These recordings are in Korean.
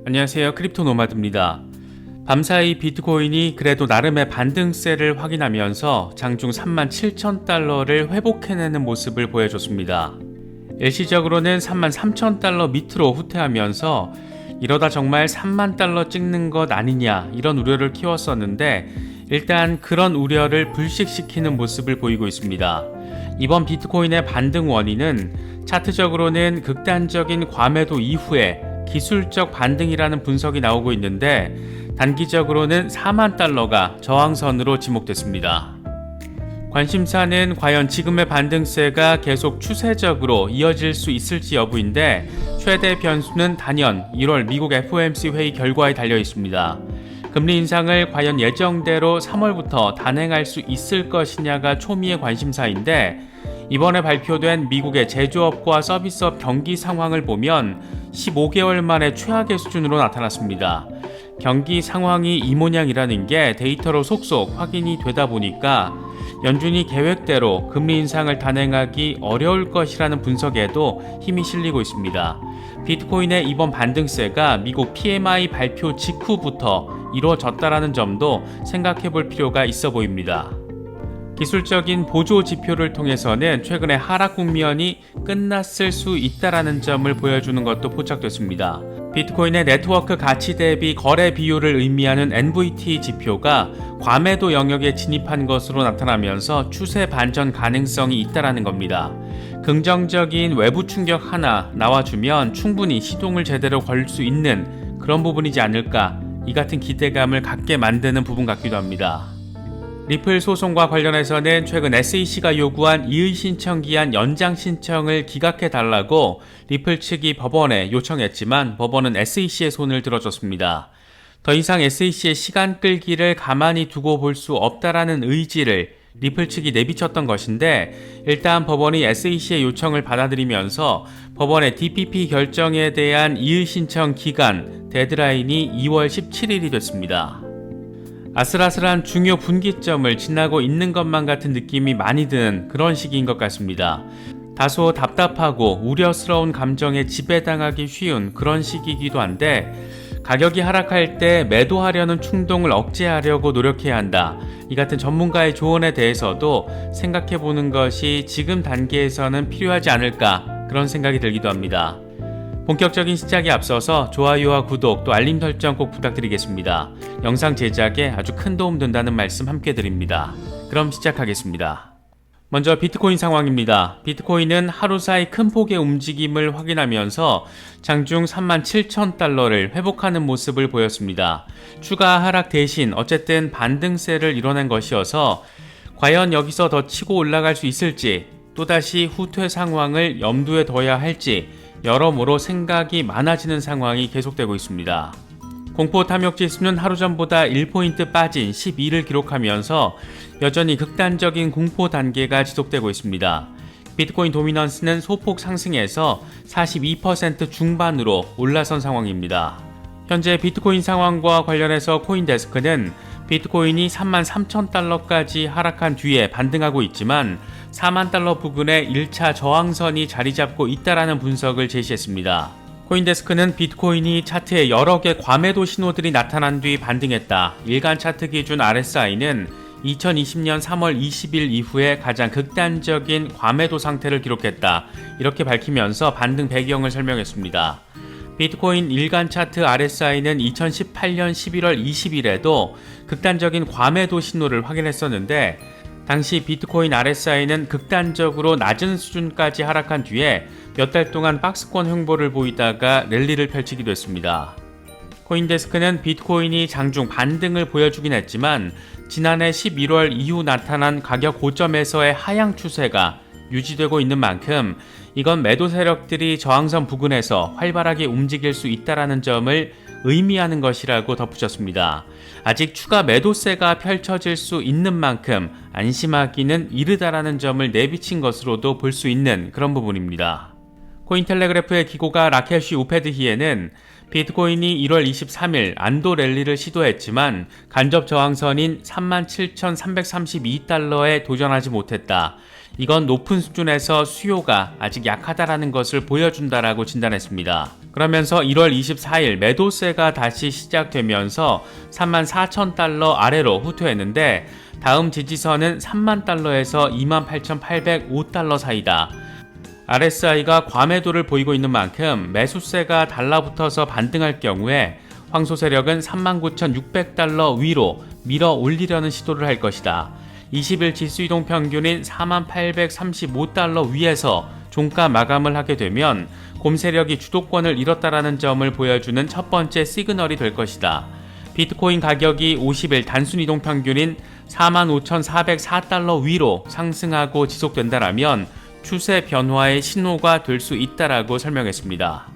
안녕하세요. 크립토 노마드입니다. 밤사이 비트코인이 그래도 나름의 반등세를 확인하면서 장중 37,000달러를 회복해내는 모습을 보여줬습니다. 일시적으로는 33,000달러 밑으로 후퇴하면서 이러다 정말 30,000달러 찍는 것 아니냐 이런 우려를 키웠었는데 일단 그런 우려를 불식시키는 모습을 보이고 있습니다. 이번 비트코인의 반등 원인은 차트적으로는 극단적인 과매도 이후에 기술적 반등이라는 분석이 나오고 있는데 단기적으로는 40,000달러가 저항선으로 지목됐습니다. 관심사는 과연 지금의 반등세가 계속 추세적으로 이어질 수 있을지 여부인데 최대 변수는 단연 1월 미국 FOMC 회의 결과에 달려 있습니다. 금리 인상을 과연 예정대로 3월부터 단행할 수 있을 것이냐가 초미의 관심사인데 이번에 발표된 미국의 제조업과 서비스업 경기 상황을 보면 15개월 만에 최악의 수준으로 나타났습니다. 경기 상황이 이 모양이라는 게 데이터로 속속 확인이 되다 보니까 연준이 계획대로 금리 인상을 단행하기 어려울 것이라는 분석에도 힘이 실리고 있습니다. 비트코인의 이번 반등세가 미국 PMI 발표 직후부터 이루어졌다라는 점도 생각해 볼 필요가 있어 보입니다. 기술적인 보조 지표를 통해서는 최근에 하락 국면이 끝났을 수 있다라는 점을 보여주는 것도 포착됐습니다. 비트코인의 네트워크 가치 대비 거래 비율을 의미하는 NVT 지표가 과매도 영역에 진입한 것으로 나타나면서 추세 반전 가능성이 있다라는 겁니다. 긍정적인 외부 충격 하나 나와주면 충분히 시동을 제대로 걸 수 있는 그런 부분이지 않을까, 이 같은 기대감을 갖게 만드는 부분 같기도 합니다. 리플 소송과 관련해서는 최근 SEC가 요구한 이의 신청 기한 연장 신청을 기각해달라고 리플 측이 법원에 요청했지만 법원은 SEC의 손을 들어줬습니다. 더 이상 SEC의 시간 끌기를 가만히 두고 볼 수 없다라는 의지를 리플 측이 내비쳤던 것인데 일단 법원이 SEC의 요청을 받아들이면서 법원의 DPP 결정에 대한 이의 신청 기간 데드라인이 2월 17일이 됐습니다. 아슬아슬한 중요 분기점을 지나고 있는 것만 같은 느낌이 많이 드는 그런 시기인 것 같습니다. 다소 답답하고 우려스러운 감정에 지배당하기 쉬운 그런 시기이기도 한데 가격이 하락할 때 매도하려는 충동을 억제하려고 노력해야 한다. 이 같은 전문가의 조언에 대해서도 생각해보는 것이 지금 단계에서는 필요하지 않을까 그런 생각이 들기도 합니다. 본격적인 시작에 앞서서 좋아요와 구독 또 알림 설정 꼭 부탁드리겠습니다. 영상 제작에 아주 큰 도움 된다는 말씀 함께 드립니다. 그럼 시작하겠습니다. 먼저 비트코인 상황입니다. 비트코인은 하루 사이 큰 폭의 움직임을 확인하면서 장중 37,000달러를 회복하는 모습을 보였습니다. 추가 하락 대신 어쨌든 반등세를 이뤄낸 것이어서 과연 여기서 더 치고 올라갈 수 있을지 또다시 후퇴 상황을 염두에 둬야 할지 여러모로 생각이 많아지는 상황이 계속되고 있습니다. 공포 탐욕 지수는 하루 전보다 1포인트 빠진 12를 기록하면서 여전히 극단적인 공포 단계가 지속되고 있습니다. 비트코인 도미넌스는 소폭 상승해서 42% 중반으로 올라선 상황입니다. 현재 비트코인 상황과 관련해서 코인데스크는 비트코인이 33,000달러까지 하락한 뒤에 반등하고 있지만 40,000달러 부근에 1차 저항선이 자리 잡고 있다라는 분석을 제시했습니다. 코인데스크는 비트코인이 차트에 여러 개 과매도 신호들이 나타난 뒤 반등했다. 일간 차트 기준 RSI는 2020년 3월 20일 이후에 가장 극단적인 과매도 상태를 기록했다. 이렇게 밝히면서 반등 배경을 설명했습니다. 비트코인 일간 차트 RSI는 2018년 11월 20일에도 극단적인 과매도 신호를 확인했었는데 당시 비트코인 RSI는 극단적으로 낮은 수준까지 하락한 뒤에 몇 달 동안 박스권 횡보를 보이다가 랠리를 펼치기도 했습니다. 코인데스크는 비트코인이 장중 반등을 보여주긴 했지만 지난해 11월 이후 나타난 가격 고점에서의 하향 추세가 유지되고 있는 만큼 이건 매도 세력들이 저항선 부근에서 활발하게 움직일 수 있다는 점을 의미하는 것이라고 덧붙였습니다. 아직 추가 매도세가 펼쳐질 수 있는 만큼 안심하기는 이르다라는 점을 내비친 것으로도 볼 수 있는 그런 부분입니다. 코인텔레그래프의 기고가 라켈쉬 우페드히에는 비트코인이 1월 23일 안도 랠리를 시도했지만 간접 저항선인 37,332달러에 도전하지 못했다. 이건 높은 수준에서 수요가 아직 약하다라는 것을 보여준다라고 진단했습니다. 그러면서 1월 24일 매도세가 다시 시작되면서 34,000달러 아래로 후퇴했는데 다음 지지선은 30,000달러에서 28,805달러 사이다. RSI가 과매도를 보이고 있는 만큼 매수세가 달라붙어서 반등할 경우에 황소 세력은 39,600달러 위로 밀어 올리려는 시도를 할 것이다. 20일 지수이동 평균인 4835달러 위에서 종가 마감을 하게 되면 곰 세력이 주도권을 잃었다라는 점을 보여주는 첫 번째 시그널이 될 것이다. 비트코인 가격이 50일 단순 이동 평균인 45,404달러 위로 상승하고 지속된다라면 추세 변화의 신호가 될 수 있다라고 설명했습니다.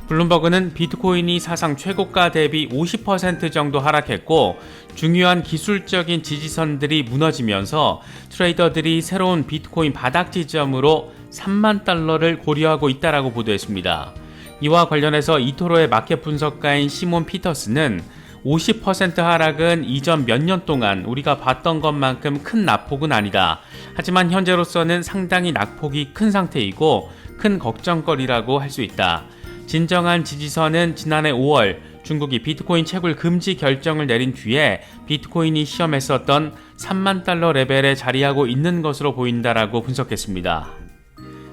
블룸버그는 비트코인이 사상 최고가 대비 50% 정도 하락했고 중요한 기술적인 지지선들이 무너지면서 트레이더들이 새로운 비트코인 바닥 지점으로 3만 달러를 고려하고 있다라고 보도했습니다. 이와 관련해서 이토로의 마켓 분석가인 시몬 피터스는 50% 하락은 이전 몇 년 동안 우리가 봤던 것만큼 큰 낙폭은 아니다. 하지만 현재로서는 상당히 낙폭이 큰 상태이고 큰 걱정거리라고 할 수 있다. 진정한 지지선은 지난해 5월 중국이 비트코인 채굴 금지 결정을 내린 뒤에 비트코인이 시험했었던 3만 달러 레벨에 자리하고 있는 것으로 보인다라고 분석했습니다.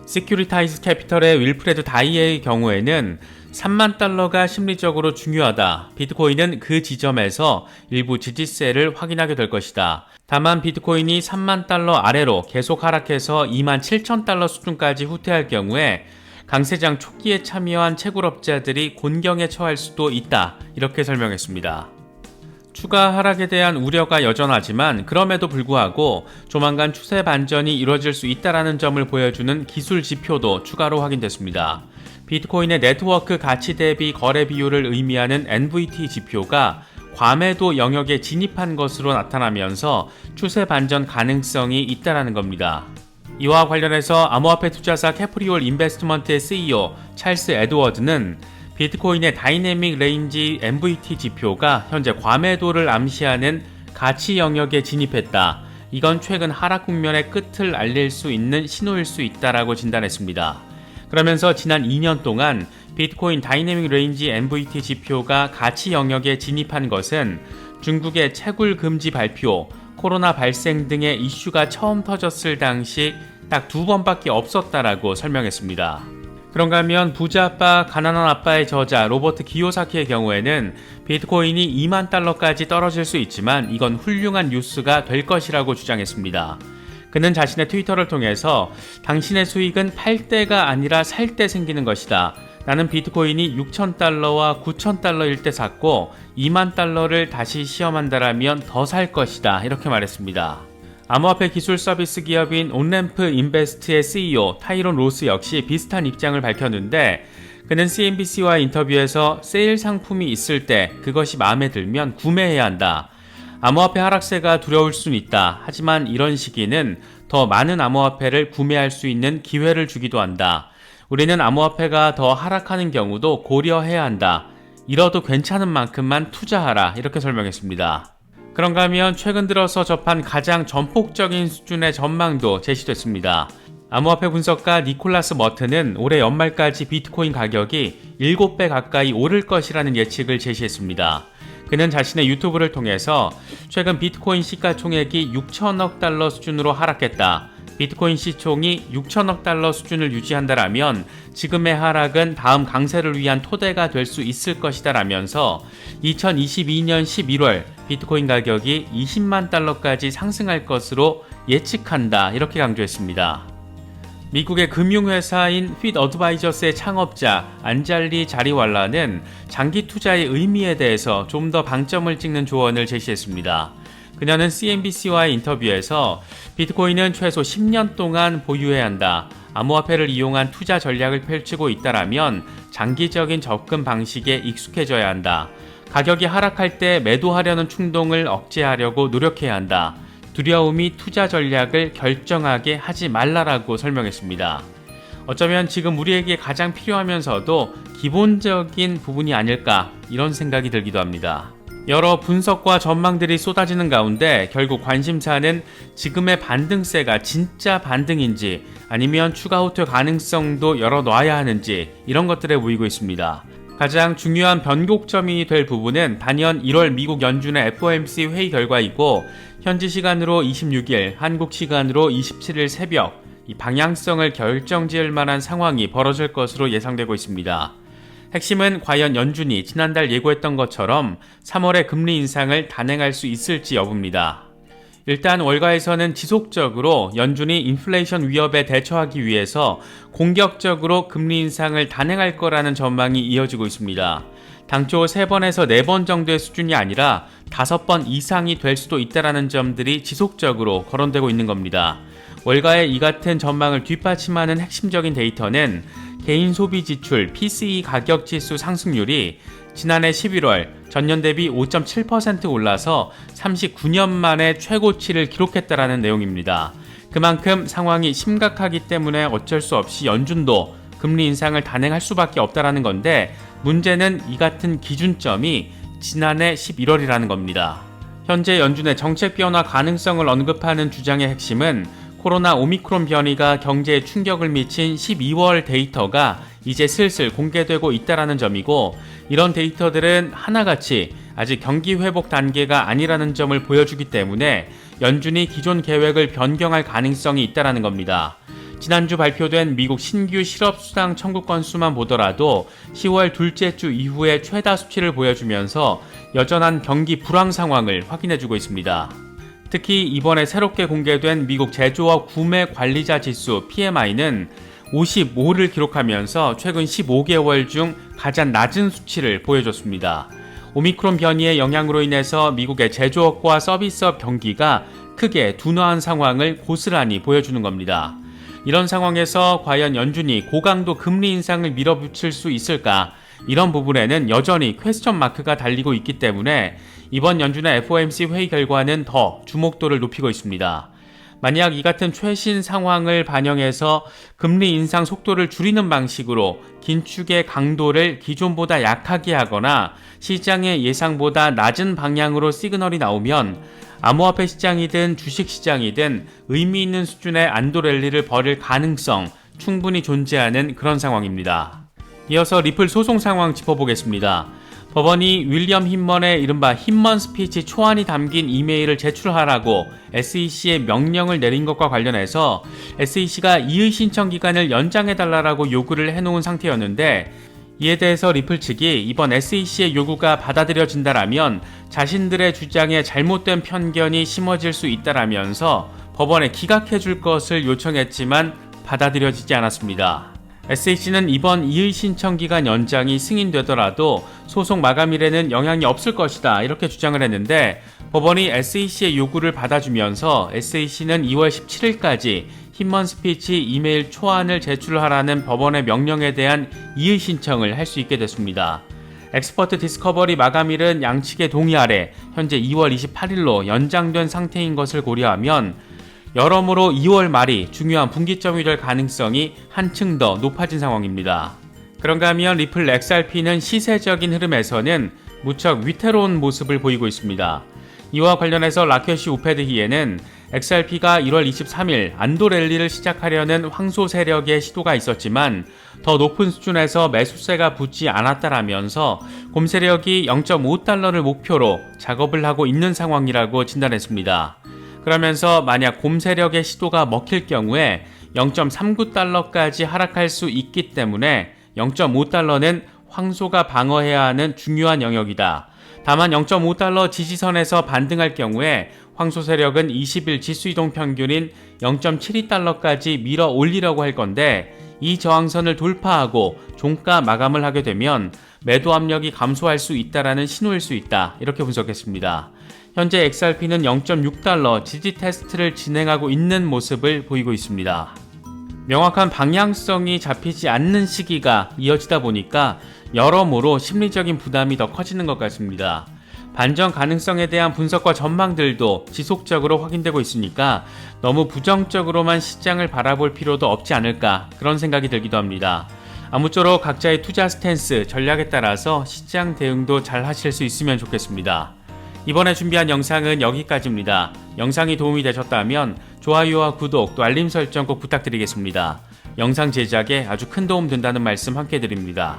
시큐리타이즈 캐피털의 윌프레드 다이의 경우에는 3만 달러가 심리적으로 중요하다. 비트코인은 그 지점에서 일부 지지세를 확인하게 될 것이다. 다만 비트코인이 3만 달러 아래로 계속 하락해서 27,000달러 수준까지 후퇴할 경우에 강세장 초기에 참여한 채굴업자들이 곤경에 처할 수도 있다. 이렇게 설명했습니다. 추가 하락에 대한 우려가 여전하지만 그럼에도 불구하고 조만간 추세 반전이 이뤄질 수 있다는 점을 보여주는 기술 지표도 추가로 확인됐습니다. 비트코인의 네트워크 가치 대비 거래 비율을 의미하는 NVT 지표가 과매도 영역에 진입한 것으로 나타나면서 추세 반전 가능성이 있다는 겁니다. 이와 관련해서 암호화폐 투자사 캐프리올 인베스트먼트의 CEO 찰스 에드워드는 비트코인의 다이내믹 레인지 NVT 지표가 현재 과매도를 암시하는 가치 영역에 진입했다. 이건 최근 하락 국면의 끝을 알릴 수 있는 신호일 수 있다라고 진단했습니다. 그러면서 지난 2년 동안 비트코인 다이내믹 레인지 NVT 지표가 가치 영역에 진입한 것은 중국의 채굴 금지 발표, 코로나 발생 등의 이슈가 처음 터졌을 당시 딱 2번밖에 없었다라고 설명했습니다. 그런가 하면 부자 아빠, 가난한 아빠의 저자 로버트 기요사키의 경우에는 비트코인이 2만 달러까지 떨어질 수 있지만 이건 훌륭한 뉴스가 될 것이라고 주장했습니다. 그는 자신의 트위터를 통해서 당신의 수익은 팔 때가 아니라 살 때 생기는 것이다. 나는 비트코인이 6,000달러와 9,000달러일 때 샀고 2만 달러를 다시 시험한다라면 더 살 것이다. 이렇게 말했습니다. 암호화폐 기술 서비스 기업인 온램프 인베스트의 CEO 타이론 로스 역시 비슷한 입장을 밝혔는데 그는 CNBC와 인터뷰에서 세일 상품이 있을 때 그것이 마음에 들면 구매해야 한다. 암호화폐 하락세가 두려울 수는 있다. 하지만 이런 시기는 더 많은 암호화폐를 구매할 수 있는 기회를 주기도 한다. 우리는 암호화폐가 더 하락하는 경우도 고려해야 한다. 잃어도 괜찮은 만큼만 투자하라. 이렇게 설명했습니다. 그런가 하면 최근 들어서 접한 가장 전폭적인 수준의 전망도 제시됐습니다. 암호화폐 분석가 니콜라스 머튼은 올해 연말까지 비트코인 가격이 7배 가까이 오를 것이라는 예측을 제시했습니다. 그는 자신의 유튜브를 통해서 최근 비트코인 시가총액이 6천억 달러 수준으로 하락했다. 비트코인 시총이 6천억 달러 수준을 유지한다라면 지금의 하락은 다음 강세를 위한 토대가 될 수 있을 것이다 라면서 2022년 11월 비트코인 가격이 20만 달러까지 상승할 것으로 예측한다 이렇게 강조했습니다. 미국의 금융회사인 핏 어드바이저스의 창업자 안잘리 자리왈라는 장기 투자의 의미에 대해서 좀 더 방점을 찍는 조언을 제시했습니다. 그녀는 CNBC와의 인터뷰에서 비트코인은 최소 10년 동안 보유해야 한다. 암호화폐를 이용한 투자 전략을 펼치고 있다라면 장기적인 접근 방식에 익숙해져야 한다. 가격이 하락할 때 매도하려는 충동을 억제하려고 노력해야 한다. 두려움이 투자 전략을 결정하게 하지 말라라고 설명했습니다. 어쩌면 지금 우리에게 가장 필요하면서도 기본적인 부분이 아닐까 이런 생각이 들기도 합니다. 여러 분석과 전망들이 쏟아지는 가운데 결국 관심사는 지금의 반등세가 진짜 반등인지 아니면 추가 호투 가능성도 열어놔야 하는지 이런 것들에 보이고 있습니다. 가장 중요한 변곡점이 될 부분은 단연 1월 미국 연준의 FOMC 회의 결과이고 현지 시간으로 26일, 한국 시간으로 27일 새벽 이 방향성을 결정지을 만한 상황이 벌어질 것으로 예상되고 있습니다. 핵심은 과연 연준이 지난달 예고했던 것처럼 3월에 금리 인상을 단행할 수 있을지 여부입니다. 일단 월가에서는 지속적으로 연준이 인플레이션 위협에 대처하기 위해서 공격적으로 금리 인상을 단행할 거라는 전망이 이어지고 있습니다. 당초 3번에서 4번 정도의 수준이 아니라 5번 이상이 될 수도 있다는 점들이 지속적으로 거론되고 있는 겁니다. 월가의 이 같은 전망을 뒷받침하는 핵심적인 데이터는 개인 소비 지출 PCE 가격 지수 상승률이 지난해 11월 전년 대비 5.7% 올라서 39년 만에 최고치를 기록했다라는 내용입니다. 그만큼 상황이 심각하기 때문에 어쩔 수 없이 연준도 금리 인상을 단행할 수밖에 없다라는 건데 문제는 이 같은 기준점이 지난해 11월이라는 겁니다. 현재 연준의 정책 변화 가능성을 언급하는 주장의 핵심은 코로나 오미크론 변이가 경제에 충격을 미친 12월 데이터가 이제 슬슬 공개되고 있다는 점이고 이런 데이터들은 하나같이 아직 경기 회복 단계가 아니라는 점을 보여주기 때문에 연준이 기존 계획을 변경할 가능성이 있다는 겁니다. 지난주 발표된 미국 신규 실업수당 청구 건수만 보더라도 10월 둘째 주 이후에 최다 수치를 보여주면서 여전한 경기 불황 상황을 확인해주고 있습니다. 특히 이번에 새롭게 공개된 미국 제조업 구매 관리자 지수 PMI는 55를 기록하면서 최근 15개월 중 가장 낮은 수치를 보여줬습니다. 오미크론 변이의 영향으로 인해서 미국의 제조업과 서비스업 경기가 크게 둔화한 상황을 고스란히 보여주는 겁니다. 이런 상황에서 과연 연준이 고강도 금리 인상을 밀어붙일 수 있을까? 이런 부분에는 여전히 퀘스천 마크가 달리고 있기 때문에 이번 연준의 FOMC 회의 결과는 더 주목도를 높이고 있습니다. 만약 이 같은 최신 상황을 반영해서 금리 인상 속도를 줄이는 방식으로 긴축의 강도를 기존보다 약하게 하거나 시장의 예상보다 낮은 방향으로 시그널이 나오면 암호화폐 시장이든 주식시장이든 의미 있는 수준의 안도 랠리를 벌일 가능성 충분히 존재하는 그런 상황입니다. 이어서 리플 소송 상황 짚어보겠습니다. 법원이 윌리엄 힌먼의 이른바 힌먼 스피치 초안이 담긴 이메일을 제출하라고 SEC에 명령을 내린 것과 관련해서 SEC가 이의 신청 기간을 연장해달라고 요구를 해놓은 상태였는데 이에 대해서 리플 측이 이번 SEC의 요구가 받아들여진다라면 자신들의 주장에 잘못된 편견이 심어질 수 있다라면서 법원에 기각해줄 것을 요청했지만 받아들여지지 않았습니다. SEC는 이번 이의 신청 기간 연장이 승인되더라도 소송 마감일에는 영향이 없을 것이다 이렇게 주장을 했는데 법원이 SEC의 요구를 받아주면서 SEC는 2월 17일까지 힌먼 스피치 이메일 초안을 제출하라는 법원의 명령에 대한 이의 신청을 할 수 있게 됐습니다. 엑스퍼트 디스커버리 마감일은 양측의 동의 아래 현재 2월 28일로 연장된 상태인 것을 고려하면 여러모로 2월 말이 중요한 분기점이 될 가능성이 한층 더 높아진 상황입니다. 그런가 하면 리플 XRP는 시세적인 흐름에서는 무척 위태로운 모습을 보이고 있습니다. 이와 관련해서 라켓시 우패드히에는 XRP가 1월 23일 안도 랠리를 시작하려는 황소 세력의 시도가 있었지만 더 높은 수준에서 매수세가 붙지 않았다라면서 곰 세력이 0.5달러를 목표로 작업을 하고 있는 상황이라고 진단했습니다. 그러면서 만약 곰 세력의 시도가 먹힐 경우에 0.39달러까지 하락할 수 있기 때문에 0.5달러는 황소가 방어해야 하는 중요한 영역이다. 다만 0.5달러 지지선에서 반등할 경우에 황소 세력은 20일 지수이동 평균인 0.72달러까지 밀어 올리려고 할 건데 이 저항선을 돌파하고 종가 마감을 하게 되면 매도 압력이 감소할 수 있다라는 신호일 수 있다. 이렇게 분석했습니다. 현재 XRP는 0.6달러 지지 테스트를 진행하고 있는 모습을 보이고 있습니다. 명확한 방향성이 잡히지 않는 시기가 이어지다 보니까 여러모로 심리적인 부담이 더 커지는 것 같습니다. 반전 가능성에 대한 분석과 전망들도 지속적으로 확인되고 있으니까 너무 부정적으로만 시장을 바라볼 필요도 없지 않을까 그런 생각이 들기도 합니다. 아무쪼록 각자의 투자 스탠스, 전략에 따라서 시장 대응도 잘 하실 수 있으면 좋겠습니다. 이번에 준비한 영상은 여기까지입니다. 영상이 도움이 되셨다면 좋아요와 구독 또 알림 설정 꼭 부탁드리겠습니다. 영상 제작에 아주 큰 도움 된다는 말씀 함께 드립니다.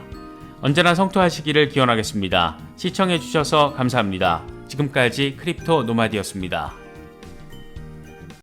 언제나 성투하시기를 기원하겠습니다. 시청해주셔서 감사합니다. 지금까지 크립토 노마디였습니다.